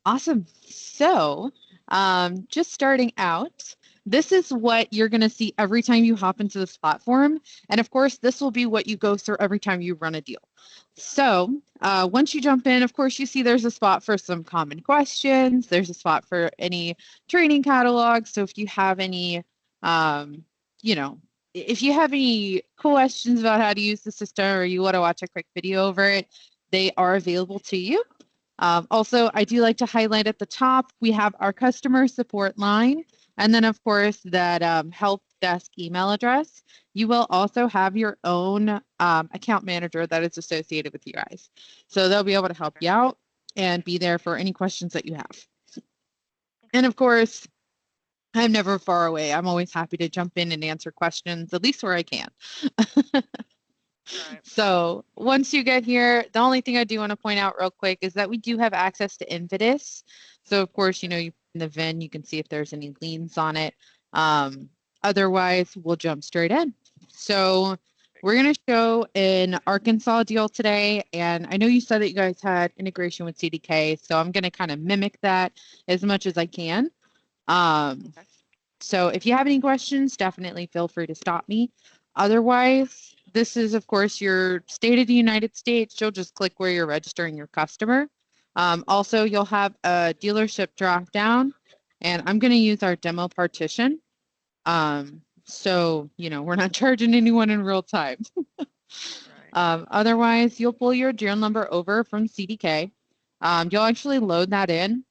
Awesome. So, just starting out, this is what you're going to see every time you hop into this platform. And of course, this will be what you go through every time you run a deal. So, once you jump in, of course, you see there's a spot for some common questions. There's a spot for any training catalogs. So, if you have any, um, you know, if you have any questions about how to use the system or you want to watch a quick video over it, they are available to you. Also, I do like to highlight at the top, we have our customer support line, and then of course that help desk email address. You will also have your own account manager that is associated with you guys. So they'll be able to help you out and be there for any questions that you have. And of course, I'm never far away. I'm always happy to jump in and answer questions, at least where I can. Right. So once you get here, the only thing I do want to point out real quick is that we do have access to Invitus. So of course, you in the VIN, you can see if there's any liens on it. Otherwise, we'll jump straight in. So we're going to show an Arkansas deal today. And I know you said that you guys had integration with CDK. So I'm going to kind of mimic that as much as I can. So if you have any questions, definitely feel free to stop me. Otherwise, this is, of course, your state of the United States. You'll just click where you're registering your customer. Also, you'll have a dealership drop down, and I'm going to use our demo partition. So, we're not charging anyone in real time. Otherwise, you'll pull your deal number over from CDK. You'll actually load that in.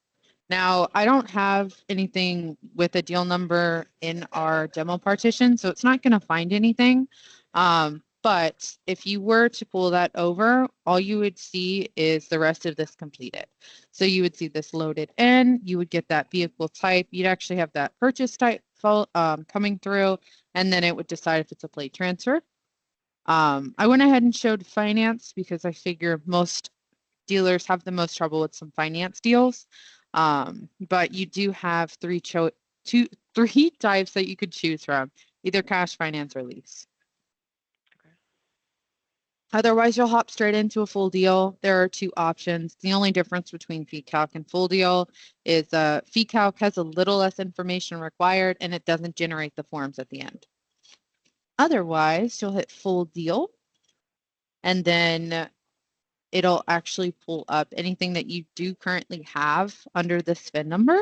Now, I don't have anything with a deal number in our demo partition, so it's not going to find anything. But if you were to pull that over, all you would see is the rest of this completed. So you would see this loaded in, you would get that vehicle type, you'd actually have that purchase type coming through, and then it would decide if it's a plate transfer. I went ahead and showed finance because I figure most dealers have the most trouble with some finance deals. But you do have three types that you could choose from, either cash, finance, or lease. Okay. Otherwise, you'll hop straight into a full deal. There are two options. The only difference between fee calc and full deal is fee calc has a little less information required and it doesn't generate the forms at the end. Otherwise, you'll hit full deal and then it'll actually pull up anything that you do currently have under this VIN number.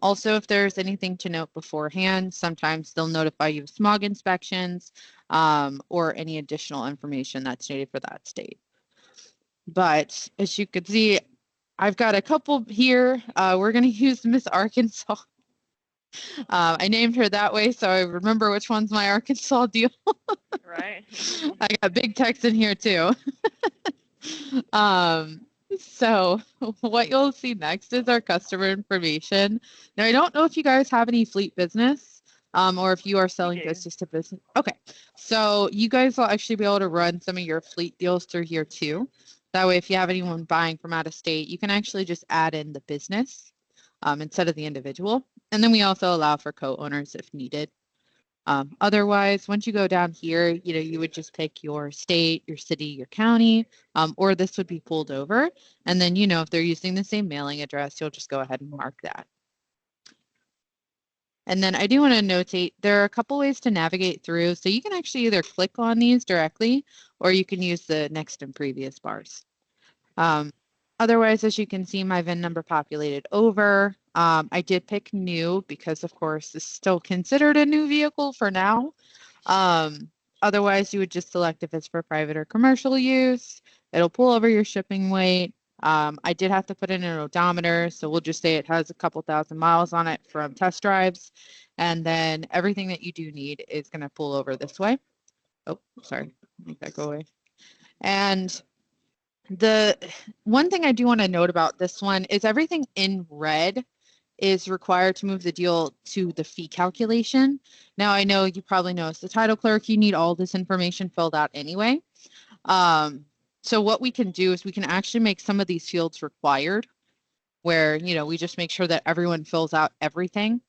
Also, if there's anything to note beforehand, sometimes they'll notify you of smog inspections or any additional information that's needed for that state. But as you can see, I've got a couple here. We're going to use Miss Arkansas. I named her that way so I remember which one's my Arkansas deal. Right. I got big text in here too. So what you'll see next is our customer information. Now, I don't know if you guys have any fleet business or if you are selling business to business. Okay, so you guys will actually be able to run some of your fleet deals through here too. That way, if you have anyone buying from out of state, you can actually just add in the business instead of the individual. And then we also allow for co-owners if needed. Otherwise, once you go down here, you would just pick your state, your city, your county, or this would be pulled over. And then, if they're using the same mailing address, you'll just go ahead and mark that. And then I do want to notate, there are a couple ways to navigate through. So you can actually either click on these directly, or you can use the next and previous bars. Otherwise, as you can see, my VIN number populated over. I did pick new because, of course, it's still considered a new vehicle for now. Otherwise, you would just select if it's for private or commercial use. It'll pull over your shipping weight. I did have to put in an odometer, so we'll just say it has a couple thousand miles on it from test drives. And then everything that you do need is going to pull over this way. Oh, sorry. Make that go away. And the one thing I do want to note about this one is everything in red is required to move the deal to the fee calculation. Now, I know you probably know as the title clerk, you need all this information filled out anyway. So what we can do is we can actually make some of these fields required where, we just make sure that everyone fills out everything.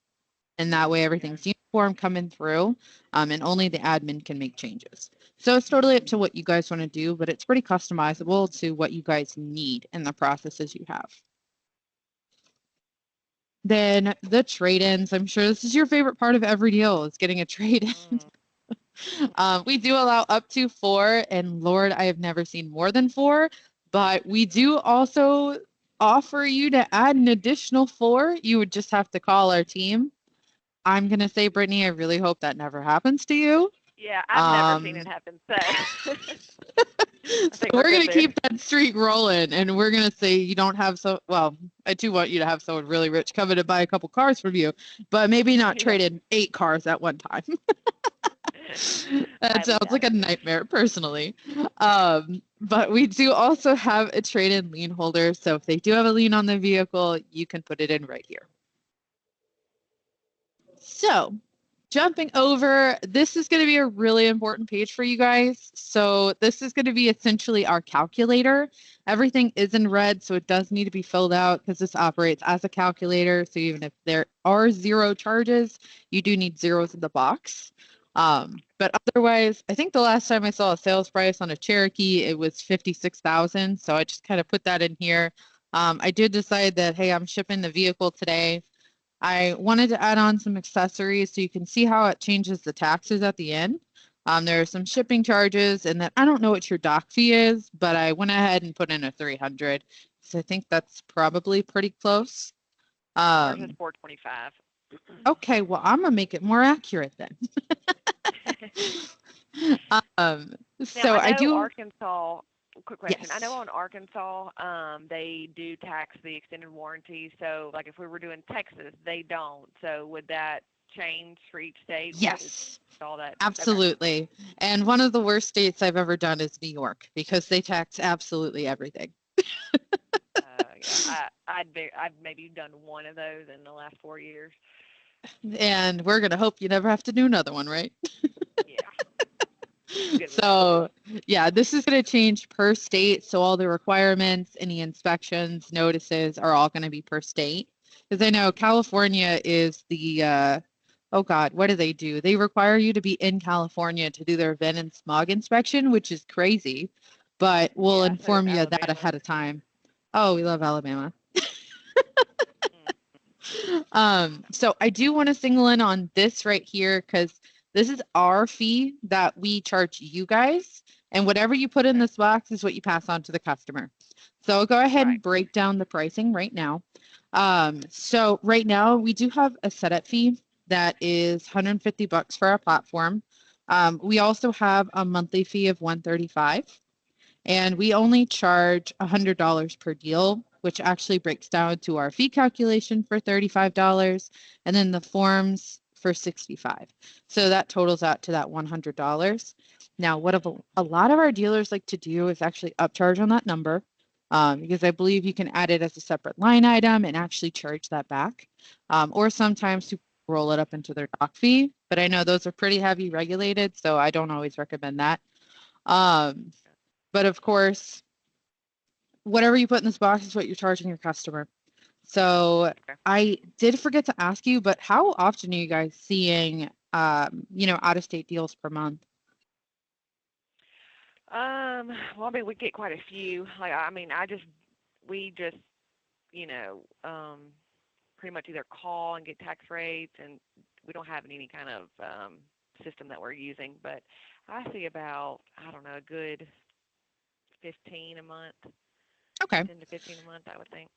And that way everything's uniform coming through and only the admin can make changes. So it's totally up to what you guys want to do, but it's pretty customizable to what you guys need in the processes you have. Then the trade-ins. I'm sure this is your favorite part of every deal is getting a trade-in. Mm. We do allow up to 4, and Lord, I have never seen more than 4, but we do also offer you to add an additional 4. You would just have to call our team. I'm going to say, Brittany, I really hope that never happens to you. Yeah, I've never seen it Um, happen. So I so think we're we're good going to there. keep that streak rolling, and we're going to say you don't have well, I do want you to have someone really rich coming to buy a couple cars from you, but maybe not Yeah. trade in 8 cars at one time. That Highly sounds doubt like a it. nightmare personally. But we do also have a trade-in lien holder. So if they do have a lien on the vehicle, you can put it in right here. So jumping over, this is going to be a really important page for you guys. So this is going to be essentially our calculator. Everything is in red, so it does need to be filled out because this operates as a calculator. So even if there are 0 charges, you do need zeros in the box. But otherwise, I think the last time I saw a sales price on a Cherokee, it was 56,000. So I just kind of put that in here. I did decide that, hey, I'm shipping the vehicle today. I wanted to add on some accessories so you can see how it changes the taxes at the end. There are some shipping charges, and then I don't know what your dock fee is, but I went ahead and put in a 300. So I think that's probably pretty close. Ours is Um, 425. okay, well, I'm gonna make it more accurate then. Um, Now so I I know do, Arkansas. Quick question. I know yes, on Arkansas, they do tax the extended warranty. So, like, if we were doing Texas, they don't. So, would that change for each state? Is yes, all that okay? absolutely. And one of the worst states I've ever done is New York because they tax absolutely everything. Yeah, I've maybe done one of those in the last 4 years. And we're gonna hope you never have to do another one, right? Yeah, I'm good with that. So, yeah, this is going to change per state. So, all the requirements, any inspections, notices are all going to be per state. Because I know California is oh God, what do? They require you to be in California to do their vent and smog inspection, which is crazy, but we'll Yeah, so does inform you of that Alabama. ahead of time. Oh, we love Alabama. Mm, So I do want to single in on this right here because this is our fee that we charge you guys. And whatever you put in okay, this box is what you pass on to the customer. So I'll go ahead right, and break down the pricing right now. So right now we do have a setup fee that is 150 bucks for our platform. We also have a monthly fee of 135. And we only charge $100 per deal, which actually breaks down to our fee calculation for $35 and then the forms for 65. So that totals out to that $100. Now, what a lot of our dealers like to do is actually upcharge on that number because I believe you can add it as a separate line item and actually charge that back. Or sometimes to roll it up into their dock fee, but I know those are pretty heavy regulated, so I don't always recommend that. Um, but of course, whatever you put in this box is what you're charging your customer. So okay. I did forget to ask you, but how often are you guys seeing, out of state deals per month? Well, I mean, we get quite a few. Like, I mean, we just, you know, pretty much either call and get tax rates, and we don't have any kind of system that we're using. But I see about, I don't know, a good 15 a month, Okay. 10 to 15 a month, I would think.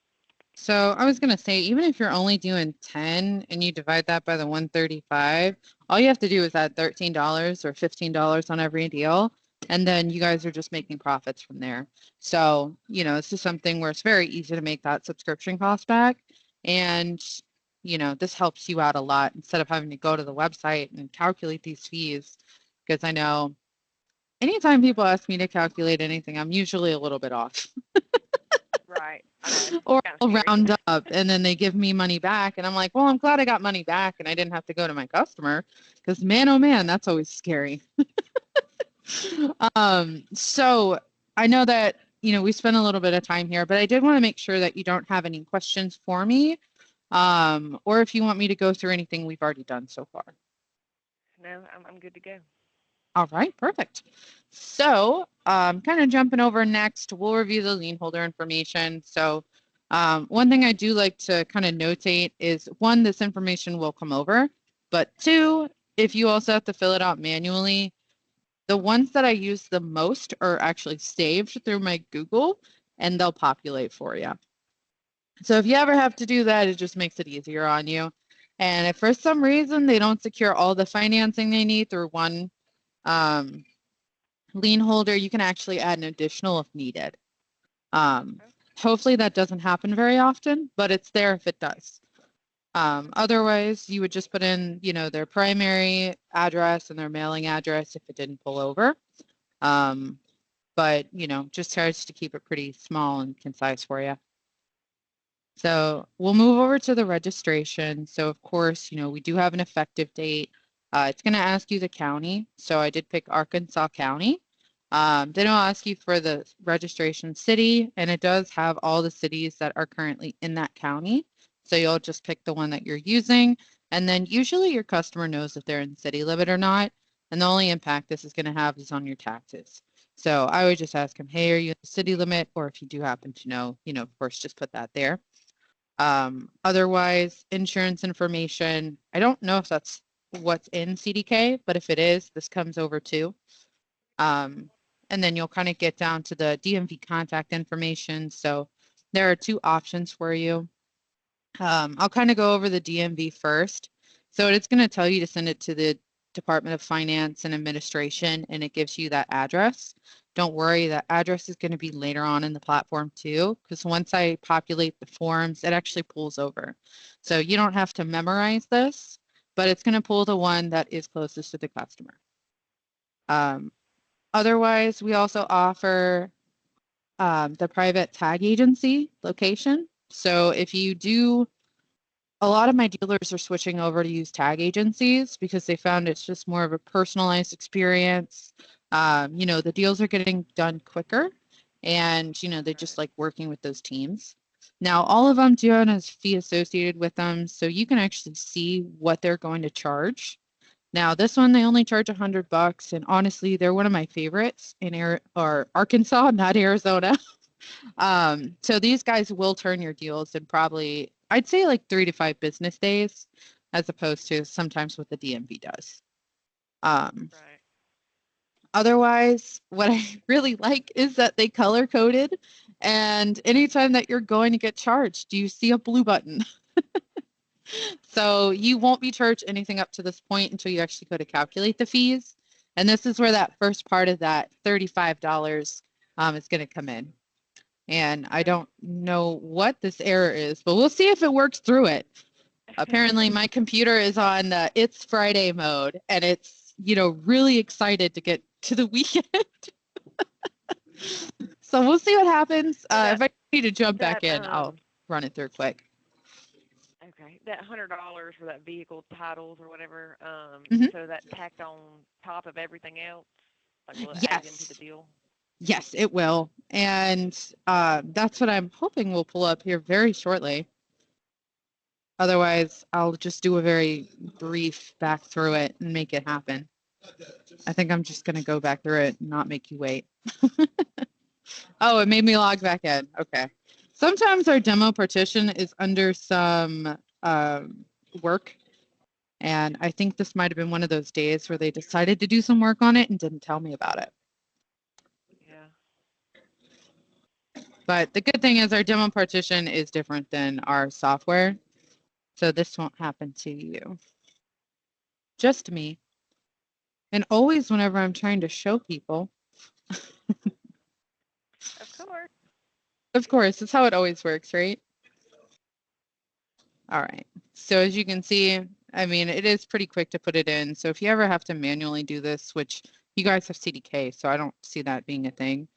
So I was going to say, even if you're only doing 10 and you divide that by the 135, all you have to do is add $13 or $15 on every deal. And then you guys are just making profits from there. So, this is something where it's very easy to make that subscription cost back. And, this helps you out a lot instead of having to go to the website and calculate these fees. Because I know anytime people ask me to calculate anything, I'm usually a little bit off. Right. I know. Or Kind of I'll scary. round up and then they give me money back. And I'm like, well, I'm glad I got money back and I didn't have to go to my customer because man, oh man, that's always scary. So I know that, we spent a little bit of time here, but I did want to make sure that you don't have any questions for me. Or if you want me to go through anything we've already done so far. No, I'm good to go. All right, perfect. So, kind of jumping over next, we'll review the lien holder information. So, One thing I do like to kind of notate is one, this information will come over, but two, if you also have to fill it out manually, the ones that I use the most are actually saved through my Google and they'll populate for you. So if you ever have to do that, it just makes it easier on you. And if for some reason they don't secure all the financing they need through one um, lien holder, you can actually add an additional if needed. Um, hopefully that doesn't happen very often, but it's there if it does. Otherwise, you would just put in, their primary address and their mailing address if it didn't pull over. But, just tries to keep it pretty small and concise for you. So we'll move over to the registration. So of course, we do have an effective date. It's going to ask you the county. So I did pick Arkansas County. Then it'll ask you for the registration city, and it does have all the cities that are currently in that county. So you'll just pick the one that you're using, and then usually your customer knows if they're in city limit or not. And the only impact this is going to have is on your taxes. So I would just ask them, hey, are you in the city limit? Or if you do happen to know, of course, just put that there. Otherwise, insurance information, I don't know if that's what's in CDK, but if it is, this comes over too. And then you'll kind of get down to the DMV contact information. So there are two options for you. I'll kind of go over the DMV first. So it's going to tell you to send it to the Department of Finance and Administration, and it gives you that address. Don't worry, that address is going to be later on in the platform too, because once I populate the forms, it actually pulls over. So you don't have to memorize this, but it's going to pull the one that is closest to the customer. Otherwise, we also offer the private tag agency location. So if you do, a lot of my dealers are switching over to use tag agencies because they found it's just more of a personalized experience. The deals are getting done quicker, and they just like working with those teams. Now, all of them do have a fee associated with them, so you can actually see what they're going to charge. Now, this one they only charge $100, and honestly, they're one of my favorites in Arkansas, not Arizona. So these guys will turn your deals in probably, I'd say like 3 to 5 business days, as opposed to sometimes what the DMV does. Right. Otherwise, what I really like is that they color coded, and anytime that you're going to get charged, you see a blue button. So you won't be charged anything up to this point until you actually go to calculate the fees. And this is where that first part of that $35 is going to come in. And I don't know what this error is, but we'll see if it works through it. Apparently, my computer is on It's Friday mode, and it's, really excited to get to the weekend. So we'll see what happens. If I need to jump back in, I'll run it through quick. Okay, that $100 for that vehicle titles or whatever. Mhm. So that tacked on top of everything else, like will it add into the Yes. deal? Yes, it will. And that's what I'm hoping will pull up here very shortly. Otherwise, I'll just do a very brief back through it and make it happen. I think I'm just going to go back through it and not make you wait. Oh, it made me log back in. Okay. Sometimes our demo partition is under some work. And I think this might have been one of those days where they decided to do some work on it and didn't tell me about it. Yeah. But the good thing is our demo partition is different than our software. So this won't happen to you. Just me. And always whenever I'm trying to show people. Of course. Of course, that's how it always works, right? All right. So as you can see, I mean, it is pretty quick to put it in. So if you ever have to manually do this, which you guys have CDK, so I don't see that being a thing.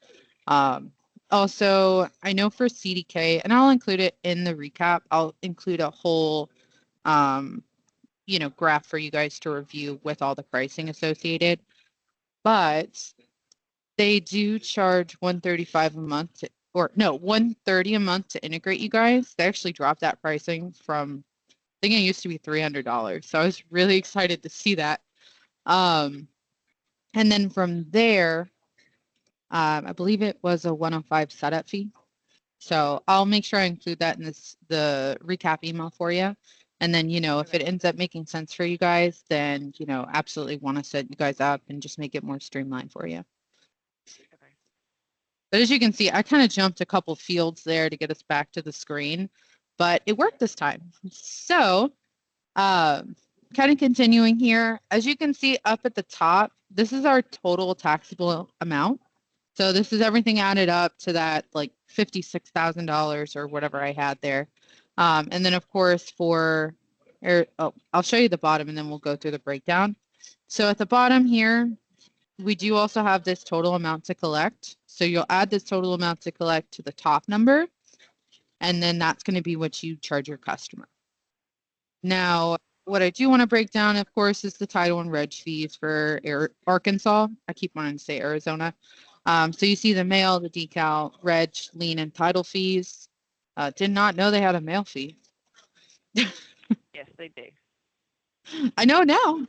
Also, I know for CDK, and I'll include it in the recap, I'll include a whole, graph for you guys to review with all the pricing associated. But they do charge $135 a month $130 a month to integrate you guys. They actually dropped that pricing from, I think it used to be $300. So I was really excited to see that. And then from there, I believe it was a 105 setup fee. So I'll make sure I include that in the recap email for you. And then, if Okay. it ends up making sense for you guys, then, absolutely want to set you guys up and just make it more streamlined for you. Okay. But as you can see, I kind of jumped a couple fields there to get us back to the screen, but it worked this time. So um, kind of continuing here, as you can see up at the top, this is our total taxable amount. So this is everything added up to that like $56,000 or whatever I had there. And then of course I'll show you the bottom and then we'll go through the breakdown. So at the bottom here, we do also have this total amount to collect. So you'll add this total amount to collect to the top number, and then that's going to be what you charge your customer. Now, what I do want to break down, of course, is the title and reg fees for Arkansas. I keep wanting to say Arizona. So you see the mail, the decal, reg, lien, and title fees. Did not know they had a mail fee. Yes, they do. I know now.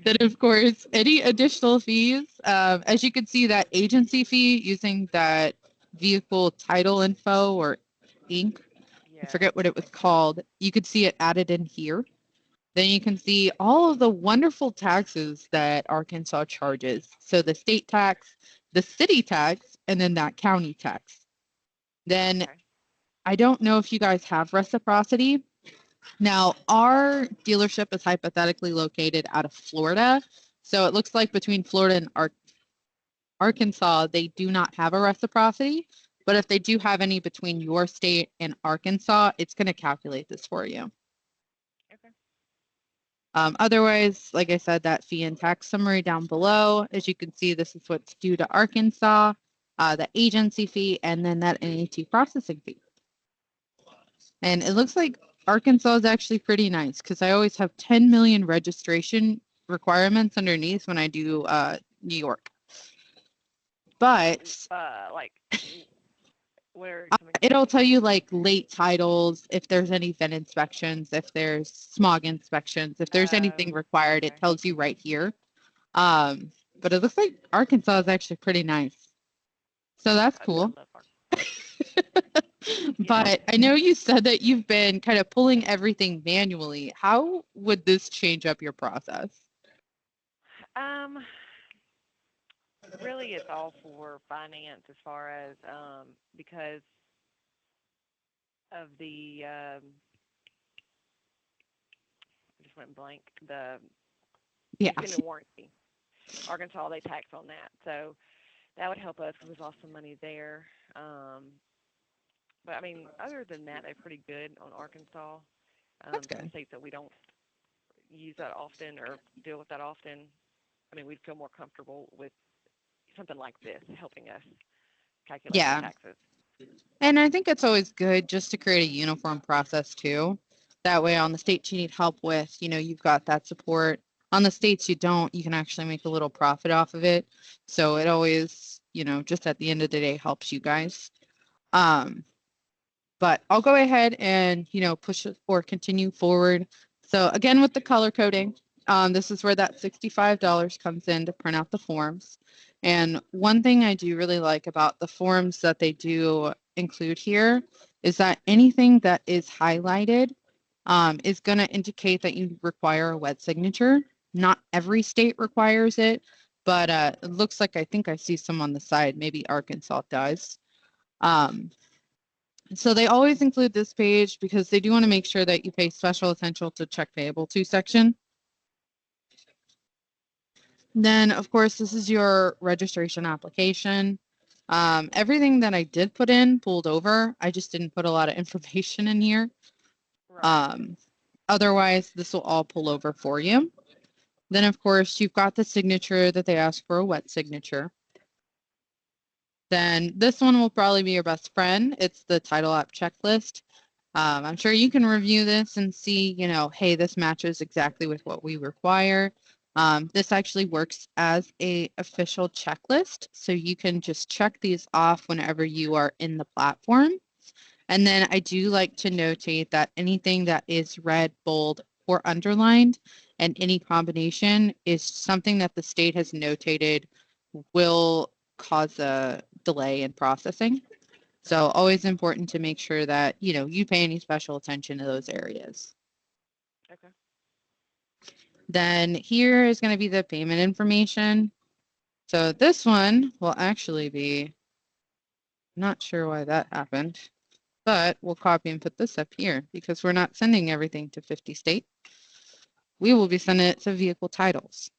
Then, of course, any additional fees, as you can see, that agency fee using that vehicle title info or Inc. I Yeah. forget what it was called. You could see it added in here. Then you can see all of the wonderful taxes that Arkansas charges. So the state tax, the city tax, and then that county tax. Then Okay. I don't know if you guys have reciprocity. Now, our dealership is hypothetically located out of Florida. So it looks like between Florida and Arkansas, they do not have a reciprocity. But if they do have any between your state and Arkansas, it's going to calculate this for you. Okay. Otherwise, like I said, that fee and tax summary down below, as you can see, this is what's due to Arkansas, the agency fee, and then that NAT processing fee. And it looks like Arkansas is actually pretty nice because I always have 10 million registration requirements underneath when I do New York. But Like, what are some it'll examples? tell you like late titles, if there's any VIN inspections, if there's smog inspections, if there's anything required, it Okay. tells you right here. Um, but it looks like Arkansas is actually pretty nice. So that's I cool. love art. Yeah. But I know you said that you've been kind of pulling everything manually. How would this change up your process? Um, Really, it's all for finance as far as because of the I just went blank. The Yeah. extended warranty. Arkansas, they tax on that, so that would help us because we've lost some money there. But I mean, other than that, they're pretty good on Arkansas. That's Some good. states that we don't use that often or deal with that often. I mean, we'd feel more comfortable with something like this helping us calculate the Yeah. taxes. And I think it's always good just to create a uniform process too. That way, on the states you need help with, you've got that support. On the states you don't, you can actually make a little profit off of it. So it always, just at the end of the day helps you guys. Um, but I'll go ahead and, push it or continue forward. So again, with the color coding, this is where that $65 comes in to print out the forms. And one thing I do really like about the forms that they do include here is that anything that is highlighted is going to indicate that you require a wet signature. Not every state requires it, but it looks like I think I see some on the side. Maybe Arkansas does. Um, so they always include this page because they do want to make sure that you pay special attention to check payable to section. Then, of course, this is your registration application. Everything that I did put in pulled over. I just didn't put a lot of information in here. Right. Um, Otherwise, this will all pull over for you. Then, of course, you've got the signature that they ask for, a wet signature. Then this one will probably be your best friend. It's the title app checklist. I'm sure you can review this and see, hey, this matches exactly with what we require. This actually works as a official checklist, so you can just check these off whenever you are in the platform. And then I do like to notate that anything that is red, bold, or underlined, and any combination is something that the state has notated will cause a delay in processing. So always important to make sure that, you pay any special attention to those areas. Okay. Then here is going to be the payment information. So this one will actually be, not sure why that happened, but we'll copy and put this up here because we're not sending everything to 50 state. We will be sending it to vehicle titles.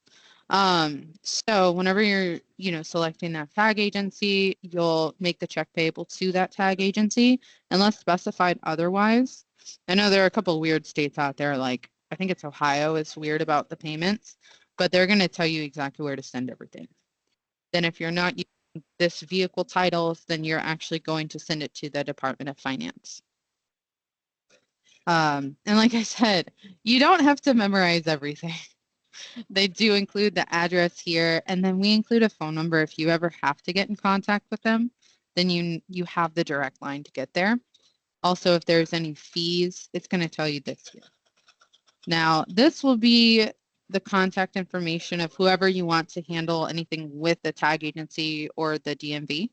So whenever you're, selecting that tag agency, you'll make the check payable to that tag agency unless specified otherwise. I know there are a couple of weird states out there, like I think it's Ohio is weird about the payments, but they're going to tell you exactly where to send everything. Then if you're not using this vehicle titles, then you're actually going to send it to the Department of Finance. And like I said, you don't have to memorize everything. They do include the address here, and then we include a phone number if you ever have to get in contact with them, then you have the direct line to get there. Also, if there's any fees, it's going to tell you this here. Now, this will be the contact information of whoever you want to handle anything with the tag agency or the DMV.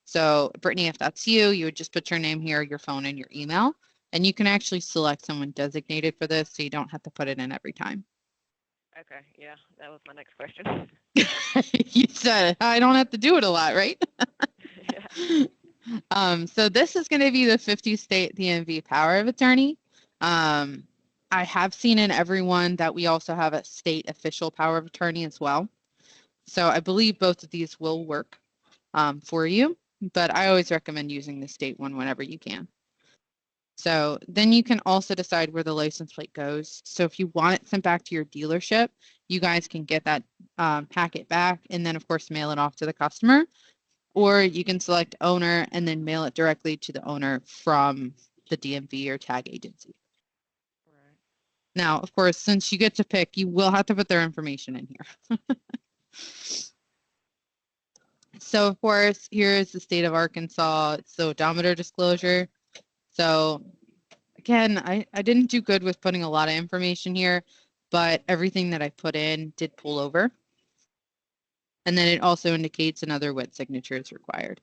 So, Brittany, if that's you, you would just put your name here, your phone, and your email, and you can actually select someone designated for this so you don't have to put it in every time. Okay. Yeah, that was my next question. You said I don't have to do it a lot, right? Yeah. So this is going to be the 50 state DMV power of attorney. Um, I have seen in everyone that we also have a state official power of attorney as well. So I believe both of these will work for you, but I always recommend using the state one whenever you can. So then you can also decide where the license plate goes. So if you want it sent back to your dealership, you guys can get that packet back and then, of course, mail it off to the customer. Or you can select owner and then mail it directly to the owner from the DMV or tag agency. Right. Now, of course, since you get to pick, you will have to put their information in here. So, of course, here is the state of Arkansas. It's the odometer disclosure. So, again, I didn't do good with putting a lot of information here, but everything that I put in did pull over. And then it also indicates another wet signature is required.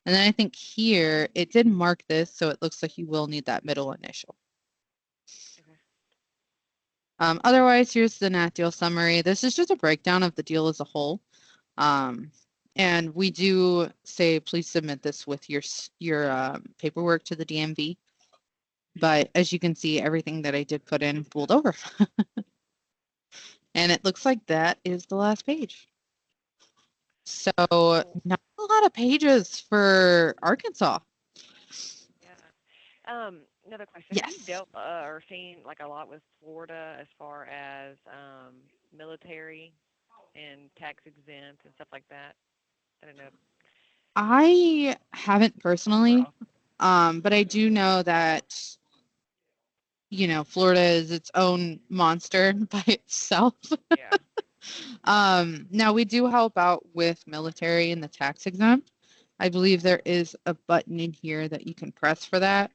And then I think here it did mark this, so it looks like you will need that middle initial. Okay. Otherwise, here's the Nat deal summary. This is just a breakdown of the deal as a whole. Um, and we do say please submit this with your paperwork to the DMV. But as you can see, everything that I did put in pulled over. And it looks like that is the last page. So Cool. not a lot of pages for Arkansas. Yeah. Another question. Have you Yes. dealt or seen like a lot with Florida as far as military and tax exempt and stuff like that? I don't know. I haven't personally, Overall. but I do know that, Florida is its own monster by itself. Yeah. Now we do help out with military and the tax exempt. I believe there is a button in here that you can press for that.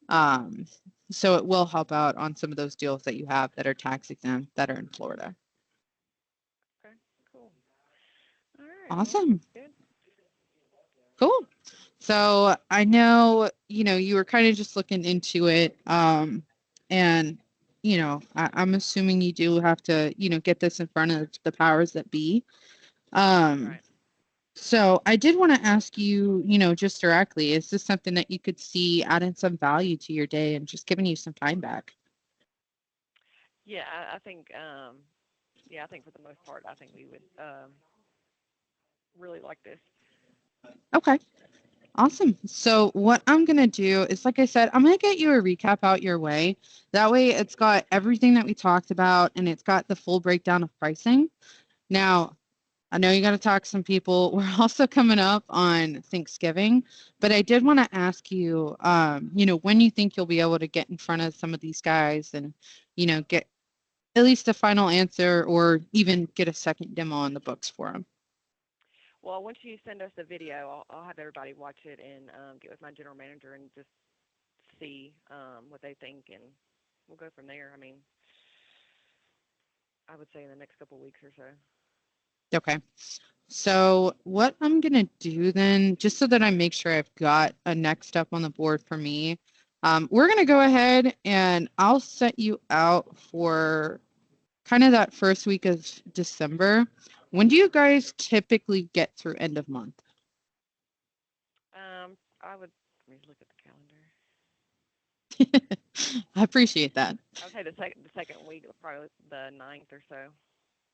Um, so it will help out on some of those deals that you have that are tax exempt that are in Florida. Okay. Cool. All right. Well, Awesome. good. Cool. So I know, you were kind of just looking into it. And, I'm assuming you do have to, get this in front of the powers that be. Um, Right. so I did want to ask you, just directly, is this something that you could see adding some value to your day and just giving you some time back? Yeah, I think. Yeah, I think for the most part, I think we would really like this. Okay. Awesome. So what I'm going to do is, like I said, I'm going to get you a recap out your way. That way it's got everything that we talked about and it's got the full breakdown of pricing. Now, I know you got to talk to some people. We're also coming up on Thanksgiving, but I did want to ask you, when you think you'll be able to get in front of some of these guys and, get at least a final answer or even get a second demo on the books for them. Well, once you send us the video, I'll have everybody watch it and get with my general manager and just see what they think, and we'll go from there. I mean, I would say in the next couple of weeks or so. Okay. So what I'm going to do then, just so that I make sure I've got a next step on the board for me, we're going to go ahead and I'll set you out for kind of that first week of December. When do you guys typically get through end of month? I would let me look at the calendar. I appreciate that. I would say the second week, probably the ninth or so.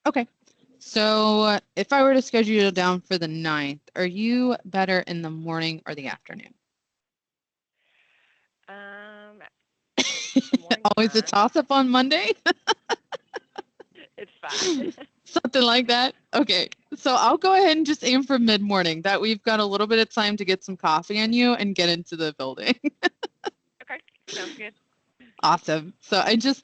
Okay. So if I were to schedule you down for the 9th, are you better in the morning or the afternoon? Um, the morning's Always a fine. toss up on Monday? It's fine. Something like that? Okay. So I'll go ahead and just aim for mid-morning that we've got a little bit of time to get some coffee on you and get into the building. Okay, sounds good. Awesome. So I just